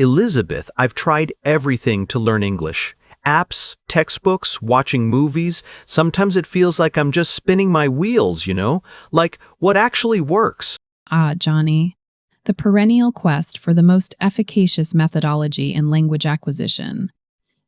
Elizabeth, I've tried everything to learn English. Apps, textbooks, watching movies. Sometimes it feels like I'm just spinning my wheels, Like, what actually works? Ah, Johnny. The perennial quest for the most efficacious methodology in language acquisition.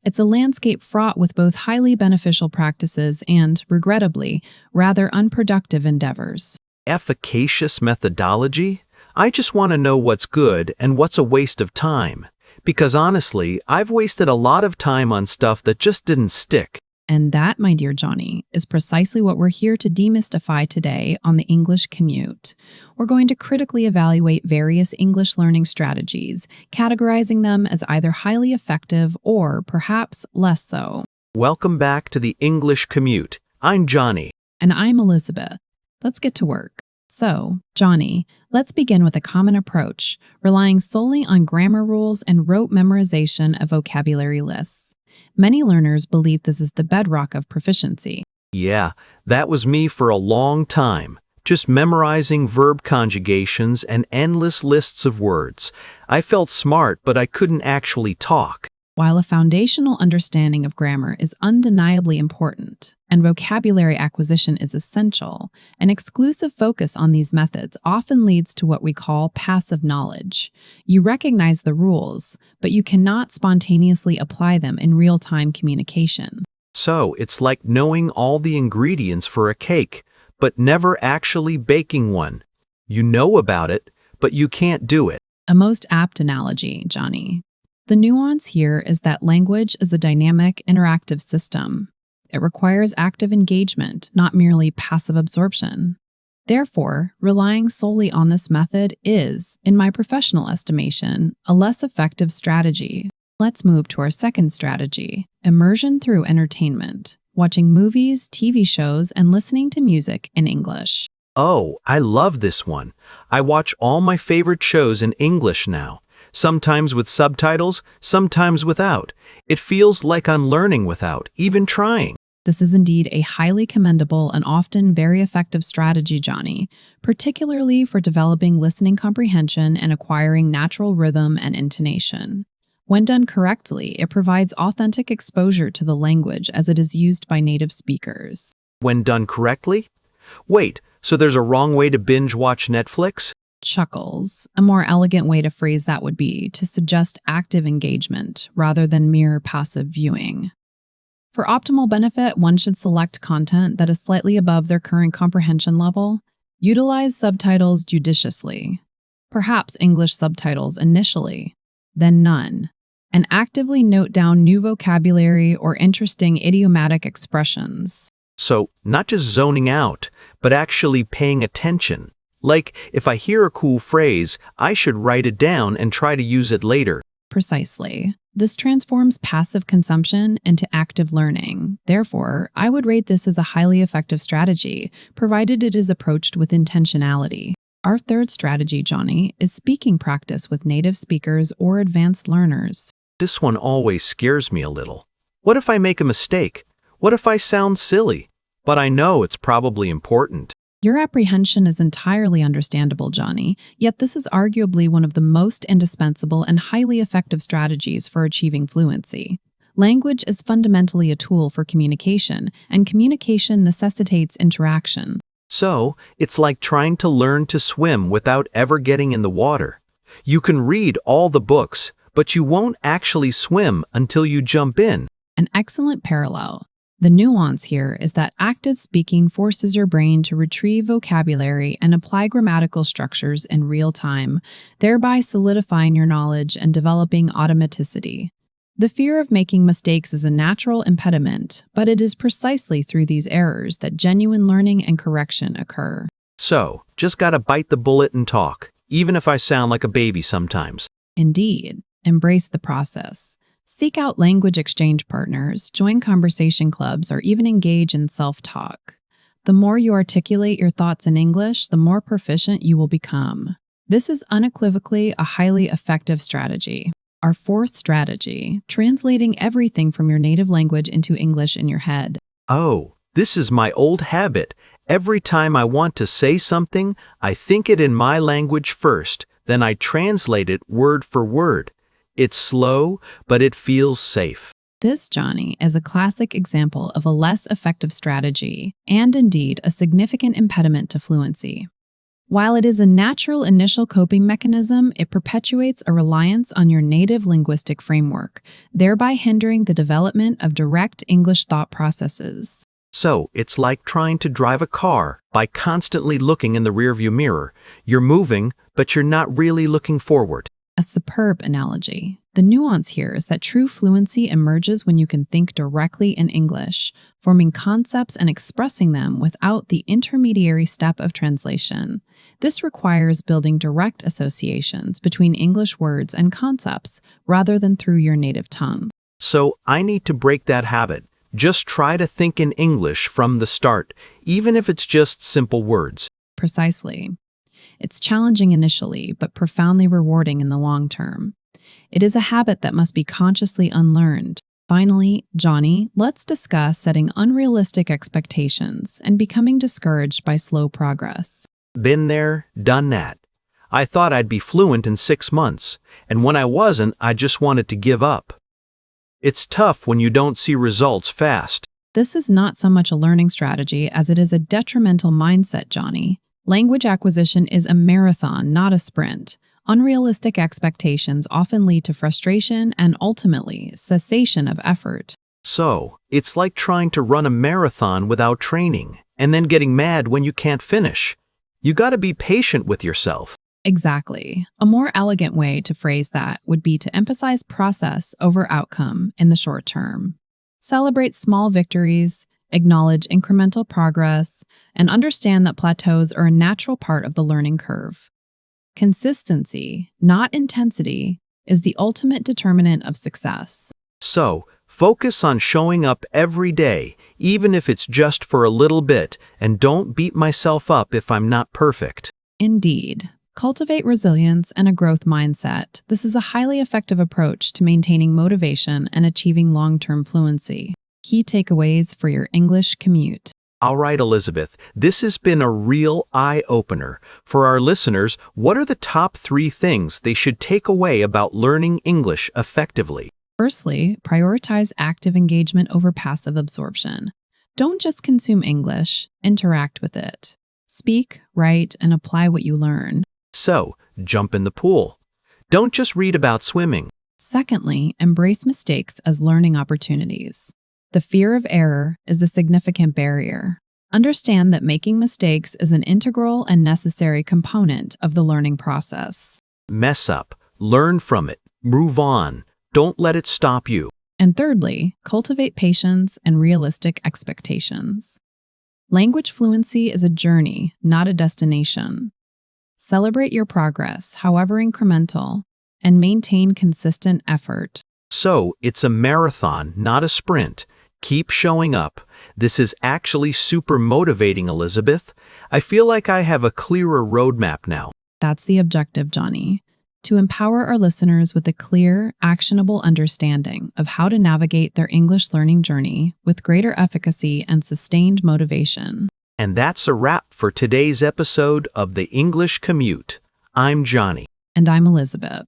It's a landscape fraught with both highly beneficial practices and, regrettably, rather unproductive endeavors. Efficacious methodology? I just want to know what's good and what's a waste of time. Because honestly, I've wasted a lot of time on stuff that just didn't stick. And that, my dear Johnny, is precisely what we're here to demystify today on the English Commute. We're going to critically evaluate various English learning strategies, categorizing them as either highly effective or perhaps less so. Welcome back to the English Commute. I'm Johnny. And I'm Elizabeth. Let's get to work. So, Johnny, let's begin with a common approach, relying solely on grammar rules and rote memorization of vocabulary lists. Many learners believe this is the bedrock of proficiency. Yeah, that was me for a long time. Just memorizing verb conjugations and endless lists of words. I felt smart, but I couldn't actually talk. While a foundational understanding of grammar is undeniably important, and vocabulary acquisition is essential, an exclusive focus on these methods often leads to what we call passive knowledge. You recognize the rules, but you cannot spontaneously apply them in real-time communication. So, it's like knowing all the ingredients for a cake, but never actually baking one. You know about it, but you can't do it. A most apt analogy, Johnny. The nuance here is that language is a dynamic, interactive system. It requires active engagement, not merely passive absorption. Therefore, relying solely on this method is, in my professional estimation, a less effective strategy. Let's move to our second strategy, immersion through entertainment, watching movies, TV shows, and listening to music in English. Oh, I love this one. I watch all my favorite shows in English now. Sometimes with subtitles, sometimes without. It feels like I'm learning without even trying. This is indeed a highly commendable and often very effective strategy, Johnny, particularly for developing listening comprehension and acquiring natural rhythm and intonation. When done correctly, it provides authentic exposure to the language as it is used by native speakers. When done correctly? Wait, so there's a wrong way to binge watch Netflix? Chuckles. A more elegant way to phrase that would be to suggest active engagement rather than mere passive viewing. For optimal benefit, one should select content that is slightly above their current comprehension level. Utilize subtitles judiciously. Perhaps English subtitles initially, then none. And actively note down new vocabulary or interesting idiomatic expressions. So, not just zoning out, but actually paying attention. Like, if I hear a cool phrase, I should write it down and try to use it later. Precisely. This transforms passive consumption into active learning. Therefore, I would rate this as a highly effective strategy, provided it is approached with intentionality. Our third strategy, Johnny, is speaking practice with native speakers or advanced learners. This one always scares me a little. What if I make a mistake? What if I sound silly? But I know it's probably important. Your apprehension is entirely understandable, Johnny, yet this is arguably one of the most indispensable and highly effective strategies for achieving fluency. Language is fundamentally a tool for communication, and communication necessitates interaction. So, it's like trying to learn to swim without ever getting in the water. You can read all the books, but you won't actually swim until you jump in. An excellent parallel. The nuance here is that active speaking forces your brain to retrieve vocabulary and apply grammatical structures in real time, thereby solidifying your knowledge and developing automaticity. The fear of making mistakes is a natural impediment, but it is precisely through these errors that genuine learning and correction occur. So, just gotta bite the bullet and talk, even if I sound like a baby sometimes. Indeed, embrace the process. Seek out language exchange partners, join conversation clubs, or even engage in self-talk. The more you articulate your thoughts in English, the more proficient you will become. This is unequivocally a highly effective strategy. Our fourth strategy, translating everything from your native language into English in your head. Oh, this is my old habit. Every time I want to say something, I think it in my language first, then I translate it word for word. It's slow, but it feels safe. This, Johnny, is a classic example of a less effective strategy and indeed a significant impediment to fluency. While it is a natural initial coping mechanism, it perpetuates a reliance on your native linguistic framework, thereby hindering the development of direct English thought processes. So, it's like trying to drive a car by constantly looking in the rearview mirror. You're moving, but you're not really looking forward. A superb analogy. The nuance here is that true fluency emerges when you can think directly in English, forming concepts and expressing them without the intermediary step of translation. This requires building direct associations between English words and concepts rather than through your native tongue. So, I need to break that habit. Just try to think in English from the start, even if it's just simple words. Precisely. It's challenging initially, but profoundly rewarding in the long term. It is a habit that must be consciously unlearned. Finally, Johnny, let's discuss setting unrealistic expectations and becoming discouraged by slow progress. Been there, done that. I thought I'd be fluent in 6 months, and when I wasn't, I just wanted to give up. It's tough when you don't see results fast. This is not so much a learning strategy as it is a detrimental mindset, Johnny. Language acquisition is a marathon, not a sprint. Unrealistic expectations often lead to frustration and ultimately cessation of effort. So, it's like trying to run a marathon without training, and then getting mad when you can't finish. You gotta be patient with yourself. Exactly. A more elegant way to phrase that would be to emphasize process over outcome in the short term. Celebrate small victories, acknowledge incremental progress, and understand that plateaus are a natural part of the learning curve. Consistency, not intensity, is the ultimate determinant of success. So, focus on showing up every day, even if it's just for a little bit, and don't beat myself up if I'm not perfect. Indeed. Cultivate resilience and a growth mindset. This is a highly effective approach to maintaining motivation and achieving long-term fluency. Key takeaways for your English commute. All right, Elizabeth, this has been a real eye-opener. For our listeners, what are the top 3 things they should take away about learning English effectively? Firstly, prioritize active engagement over passive absorption. Don't just consume English, interact with it. Speak, write, and apply what you learn. So, jump in the pool. Don't just read about swimming. Secondly, embrace mistakes as learning opportunities. The fear of error is a significant barrier. Understand that making mistakes is an integral and necessary component of the learning process. Mess up, learn from it, move on. Don't let it stop you. And thirdly, cultivate patience and realistic expectations. Language fluency is a journey, not a destination. Celebrate your progress, however incremental, and maintain consistent effort. So, it's a marathon, not a sprint. Keep showing up. This is actually super motivating, Elizabeth. I feel like I have a clearer roadmap now. That's the objective, Johnny. To empower our listeners with a clear, actionable understanding of how to navigate their English learning journey with greater efficacy and sustained motivation. And that's a wrap for today's episode of the English Commute. I'm Johnny. And I'm Elizabeth.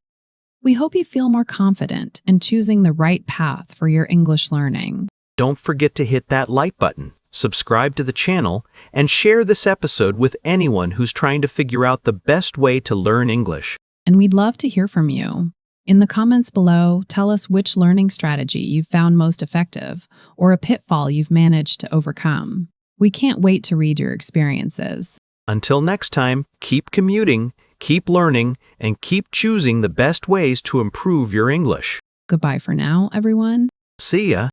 We hope you feel more confident in choosing the right path for your English learning. Don't forget to hit that like button, subscribe to the channel, and share this episode with anyone who's trying to figure out the best way to learn English. And we'd love to hear from you. In the comments below, tell us which learning strategy you've found most effective or a pitfall you've managed to overcome. We can't wait to read your experiences. Until next time, keep commuting, keep learning, and keep choosing the best ways to improve your English. Goodbye for now, everyone. See ya.